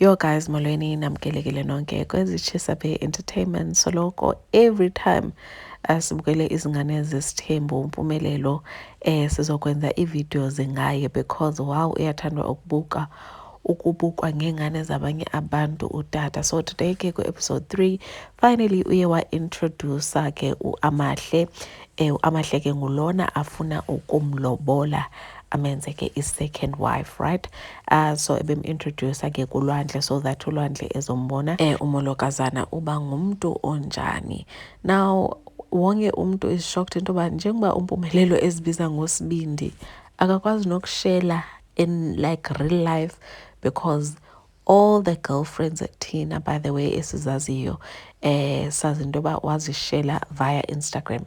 Yo guys, molweni namkelekile nonke kwezi Chisabe Entertainment soloko every time sibukele izingane zesithembu uMpumelelo sizokwenza iivideos ngaye because wow uyathandwa ukubukwa ngengane zabanye abantu utata. So today ke ku-episode 3 finally uye wa-introducer ke uAmahle. uAmahle ke ngulona afuna ukumlobola amenze ke i-second wife, right? So ebem-introducer ke kuLwandle so that uLwandle ezombona umolokazana uba ngumntu onjani. Now wonke umntu is shocked into yoba njengoba uMpumelelo ezibiza ngosibindi akakwazi nokushela in like real life because all the girlfriends thina by the way esizaziyo sazi into yoba wazishela via Instagram.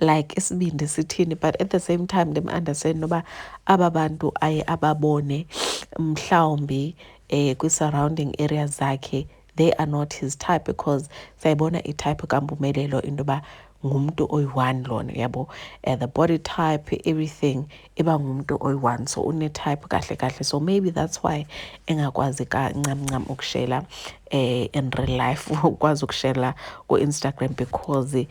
Like isibindi sithini, but at the same time dem understand noba aba bantu aye ababone mhlawumbi kwi-surrounding areas zakhe they are not his type because sayibona i-type kaMpumelelo into yoba ngumntu oyi-one lona yabo, the body type everything iba ngumntu oyi-one, so une-type kahle kahle, so maybe that's why engakwazi ncam ukushela in real life ukwazi ukushela ku-Instagram because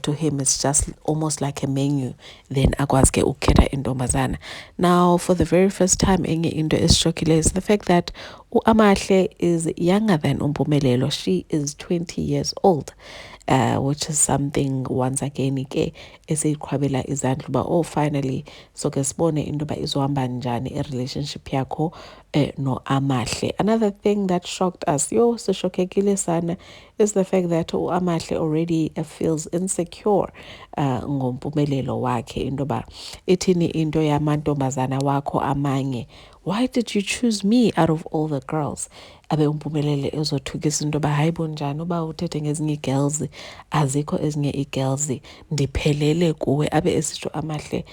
to him it's just almost like a menu, then akwazi ke ukukhetha intombazana. Now for the very first time enye into esishokile is the fact that uAmahle is younger than uMpumelelo. She is 20 years old, which is something once again ke esiyiqhwabela izandla uba oh finally so ke sibone into yoba izohamba njani i-relationship yakho noAmahle. Another thing that shocked us, sishokekile sana, is the fact that uAmahle already feels insecure ngompumelelo wakhe into yoba ithini into yamantombazana wakho amanye, why did you choose me out of all the girls? Abe uMpumelelo ezothukisa into yoba hayi bonjani uba uthethe ngezinye ii-girls azikho ezinye ii-girls ndiphelele kuwe. Abe esitsho Amahle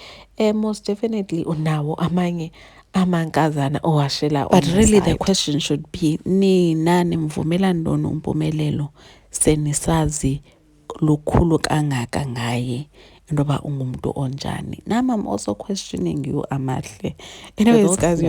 most definitely unawo amanye amankazana owashela. But really the question should be, nina nimvumela ntoni uMpumelelo senisazi lukhulu kangaka ngaye into yoba ungumntu onjani? Nam I'm also questioning you Amahle. Anyways guys,